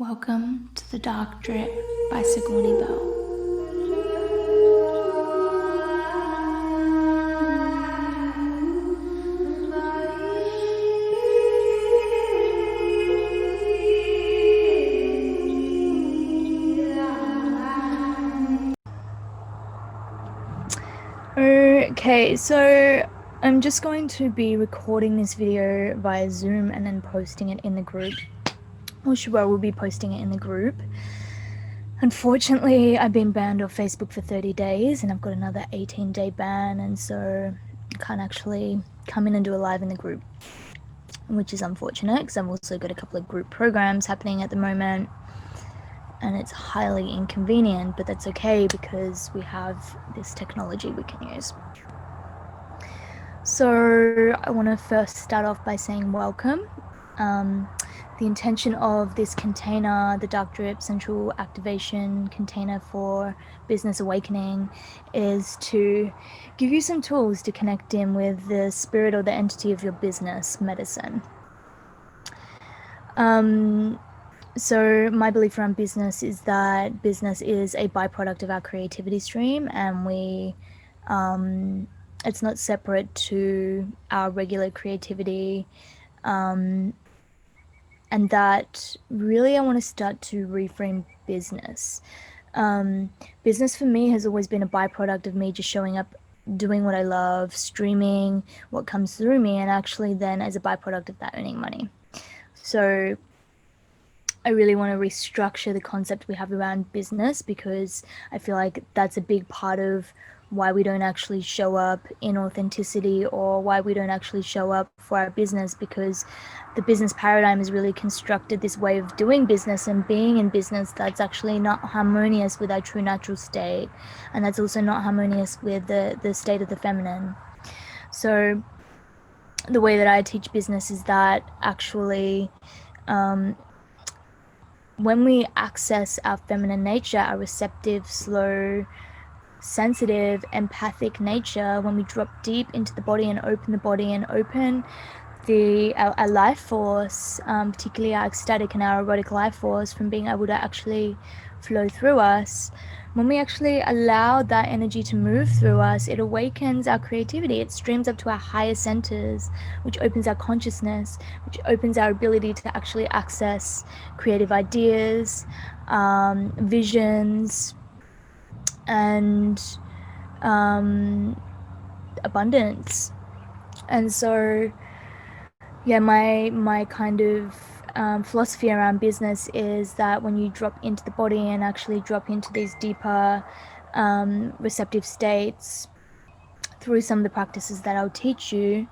Welcome to the Dark Drip by Sigourney Bell. Okay, so I'm just going to be recording this video via Zoom and then posting it in the group. Well, sure, I will be posting it in the group. Unfortunately, I've been banned off Facebook for 30 days and I've got another 18-day ban, and so I can't actually come in and do a live in the group, which is unfortunate because I've also got a couple of group programs happening at the moment and it's highly inconvenient, but that's okay because we have this technology we can use. So I want to first start off by saying welcome. The intention of this container, the Dark Drip Central Activation container for Business Awakening, is to give you some tools to connect in with the spirit or the entity of your business medicine. So my belief around business is that business is a byproduct of our creativity stream, and it's not separate to our regular creativity. And that really I want to start to reframe business. Business for me has always been a byproduct of me just showing up, doing what I love, streaming what comes through me, and actually then as a byproduct of that earning money. So I really want to restructure the concept we have around business, because I feel like that's a big part of why we don't actually show up in authenticity, or why we don't actually show up for our business, because the business paradigm has really constructed this way of doing business and being in business that's actually not harmonious with our true natural state, and that's also not harmonious with the state of the feminine. So the way that I teach business is that actually when we access our feminine nature, our receptive, slow, sensitive, empathic nature, when we drop deep into the body and open the body and open our life force, particularly our ecstatic and our erotic life force, from being able to actually flow through us, when we actually allow that energy to move through us, it awakens our creativity. It streams up to our higher centers, which opens our consciousness, which opens our ability to actually access creative ideas, visions, and abundance. And so yeah, my kind of philosophy around business is that when you drop into the body and actually drop into these deeper receptive states through some of the practices that I'll teach you,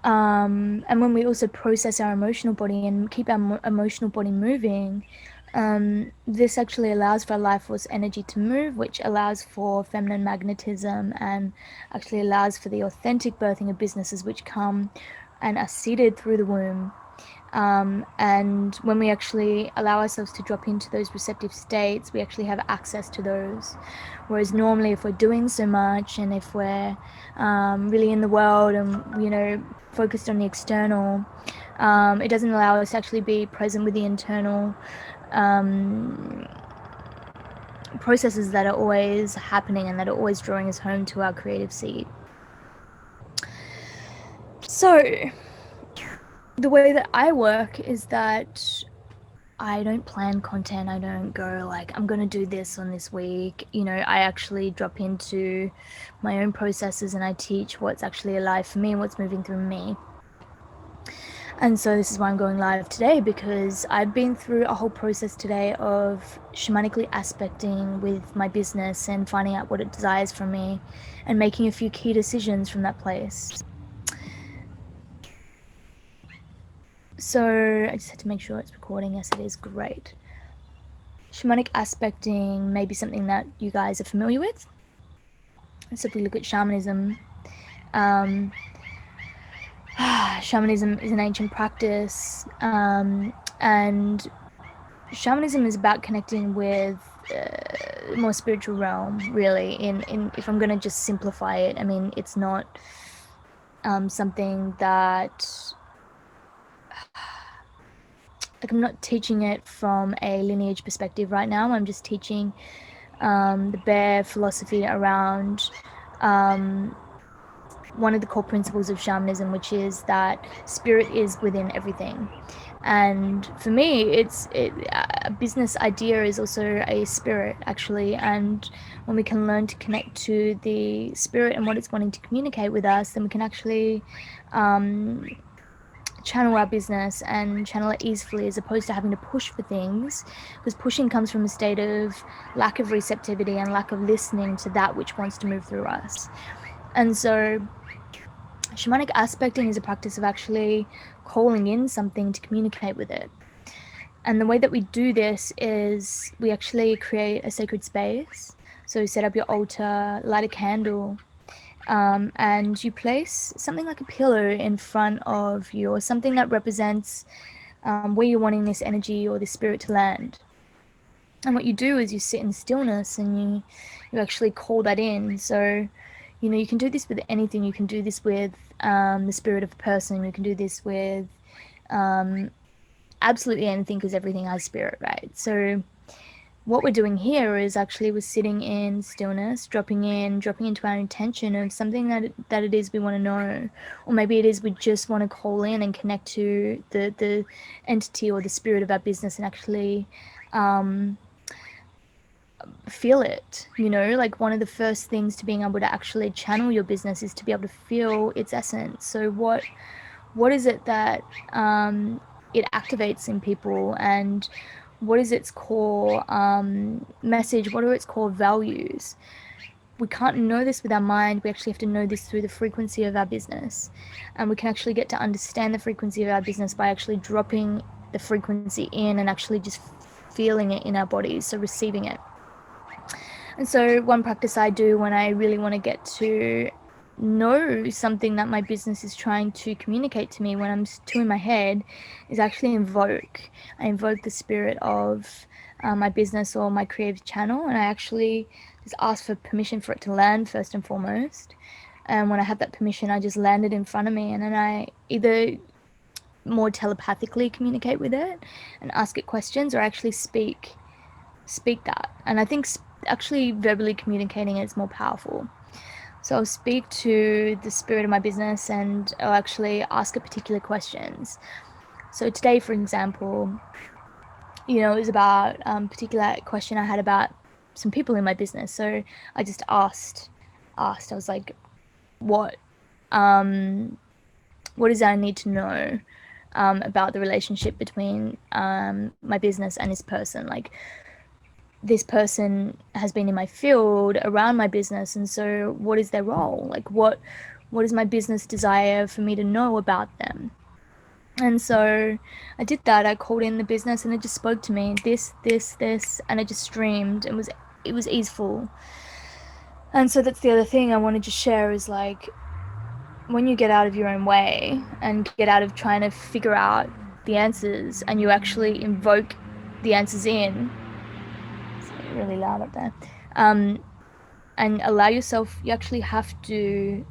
and when we also process our emotional body and keep our emotional body moving, this actually allows for life force energy to move, which allows for feminine magnetism and actually allows for the authentic birthing of businesses which come and are seeded through the womb. And when we actually allow ourselves to drop into those receptive states, we actually have access to those. Whereas normally, if we're doing so much and if we're really in the world and focused on the external, it doesn't allow us to actually be present with the internal processes that are always happening and that are always drawing us home to our creative seed. So the way that I work is that I don't plan content. I don't go like, I'm going to do this on this week. I actually drop into my own processes and I teach what's actually alive for me and what's moving through me. And so this is why I'm going live today, because I've been through a whole process today of shamanically aspecting with my business and finding out what it desires from me and making a few key decisions from that place. So I just had to make sure it's recording. Yes, it is. Great. Shamanic aspecting may be something that you guys are familiar with. So if we look at shamanism, shamanism is an ancient practice, and shamanism is about connecting with the more spiritual realm, really. In if I'm going to just simplify it, I mean, it's not something that like I'm not teaching it from a lineage perspective right now. I'm just teaching the bare philosophy around um, one of the core principles of shamanism, which is that spirit is within everything. And for me, a business idea is also a spirit, actually. And when we can learn to connect to the spirit and what it's wanting to communicate with us, then we can actually um, channel our business and channel it easily, as opposed to having to push for things, because pushing comes from a state of lack of receptivity and lack of listening to that which wants to move through us. And so shamanic aspecting is a practice of actually calling in something to communicate with it. And the way that we do this is we actually create a sacred space. So set up your altar, light a candle, and you place something like a pillow in front of you, or something that represents where you're wanting this energy or this spirit to land. And what you do is you sit in stillness and you actually call that in. So, you can do this with anything. You can do this with the spirit of a person. You can do this with um, absolutely anything, because everything has spirit, right? So what we're doing here is actually we're sitting in stillness, dropping into our intention of something that it is we want to know, or maybe it is we just want to call in and connect to the entity or the spirit of our business and actually feel it. Like, one of the first things to being able to actually channel your business is to be able to feel its essence. So what is it that it activates in people, and what is its core message? What are its core values? We can't know this with our mind. We actually have to know this through the frequency of our business. And we can actually get to understand the frequency of our business by actually dropping the frequency in and actually just feeling it in our bodies, so receiving it. And so one practice I do when I really want to get to know something that my business is trying to communicate to me, when I'm too in my head, is actually invoke. I invoke the spirit of my business or my creative channel, and I actually just ask for permission for it to land first and foremost. And when I have that permission, I just land it in front of me, and then I either more telepathically communicate with it and ask it questions, or actually speak that. And I think actually verbally communicating it is more powerful. So I'll speak to the spirit of my business and I'll actually ask it particular questions. So today, for example, it was about a particular question I had about some people in my business. So I just I was like, what what is it I need to know about the relationship between my business and this person? Like, this person has been in my field around my business, and so what is their role? Like, what is my business desire for me to know about them? And so I did that. I called in the business and it just spoke to me, this, and it just streamed. It was easeful. And so that's the other thing I wanted to share is, like, when you get out of your own way and get out of trying to figure out the answers, and you actually invoke the answers in, it's really loud up there, and allow yourself, you actually have to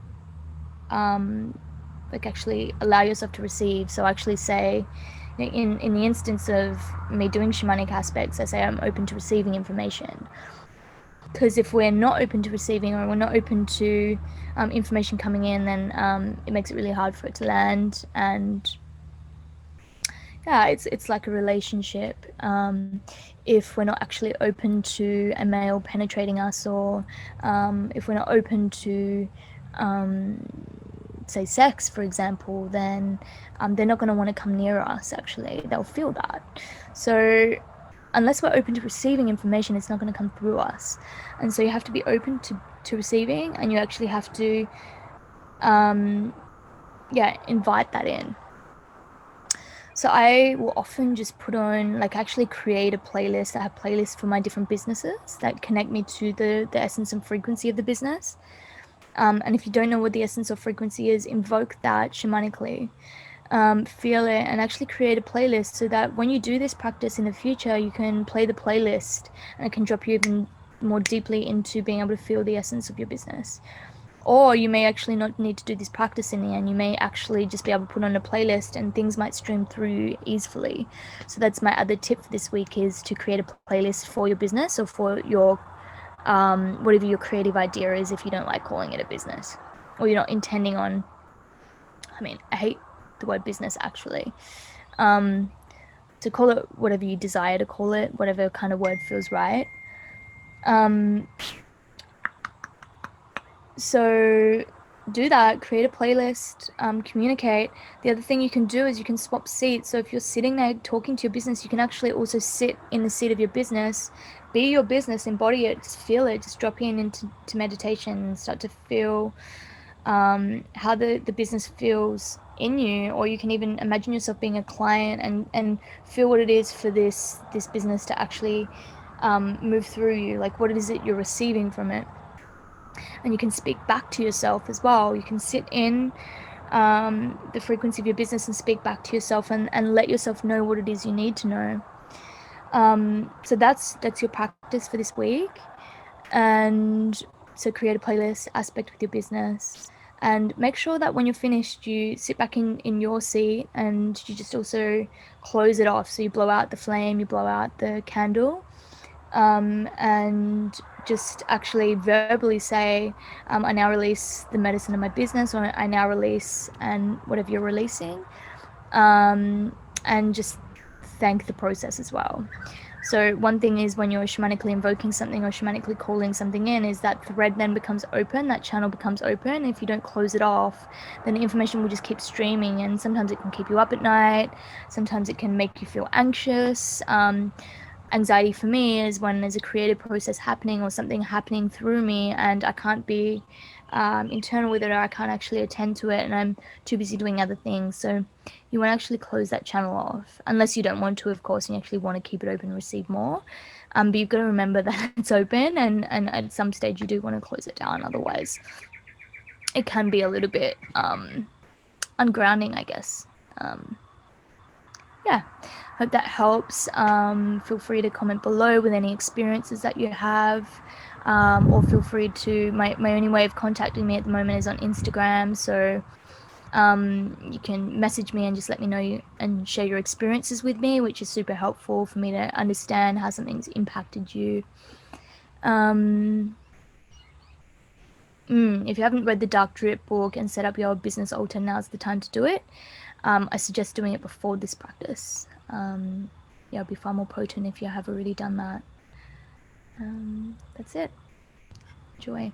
like actually allow yourself to receive. So actually say, in the instance of me doing shamanic aspects, I say I'm open to receiving information. Because if we're not open to receiving, or we're not open to information coming in, then it makes it really hard for it to land. And yeah, it's like a relationship. If we're not actually open to a male penetrating us, or if we're not open to say sex, for example, then they're not going to want to come near us. Actually, they'll feel that. So unless we're open to receiving information, it's not going to come through us. And so you have to be open to receiving, and you actually have to invite that in. So I will often just put on, like, actually create a playlist. I have playlists for my different businesses that connect me to the essence and frequency of the business. And if you don't know what the essence or frequency is, invoke that shamanically. Feel it and actually create a playlist, so that when you do this practice in the future, you can play the playlist and it can drop you even more deeply into being able to feel the essence of your business. Or you may actually not need to do this practice in the end. You may actually just be able to put on a playlist and things might stream through easily. So that's my other tip for this week, is to create a playlist for your business or for your whatever your creative idea is, if you don't like calling it a business or you're not intending on, I mean, I hate the word business actually. Um, to call it whatever you desire to call it, whatever kind of word feels right. Um, so do that, create a playlist, communicate. The other thing you can do is you can swap seats. So if you're sitting there talking to your business, you can actually also sit in the seat of your business, be your business, embody it, just feel it, just drop in into meditation and start to feel how the business feels in you. Or you can even imagine yourself being a client and feel what it is for this business to actually move through you, like what it is that you're receiving from it. And you can speak back to yourself as well. You can sit in the frequency of your business and speak back to yourself and let yourself know what it is you need to know. So that's your practice for this week. And so create a playlist aspect with your business, and make sure that when you're finished you sit back in your seat and you just also close it off. So you blow out the flame, you blow out the candle, and just actually verbally say, I now release the medicine of my business, or I now release, and whatever you're releasing, and just thank the process as well. So one thing is, when you're shamanically invoking something or shamanically calling something in, is that thread then becomes open, that channel becomes open. If you don't close it off, then the information will just keep streaming, and sometimes it can keep you up at night, sometimes it can make you feel anxious. Anxiety for me is when there's a creative process happening or something happening through me and I can't be internal with it, or I can't actually attend to it and I'm too busy doing other things. So you want to actually close that channel off, unless you don't want to, of course, and you actually want to keep it open and receive more. But you've got to remember that it's open, and at some stage you do want to close it down. Otherwise, it can be a little bit ungrounding, I guess. Um, yeah, hope that helps. Feel free to comment below with any experiences that you have, or feel free to, my only way of contacting me at the moment is on Instagram. So you can message me and just let me know and share your experiences with me, which is super helpful for me to understand how something's impacted you. um, if you haven't read the Dark Drip book and set up your business altar, now's the time to do it. I suggest doing it before this practice. Yeah, it'll be far more potent if you have already done that. That's it. Enjoy.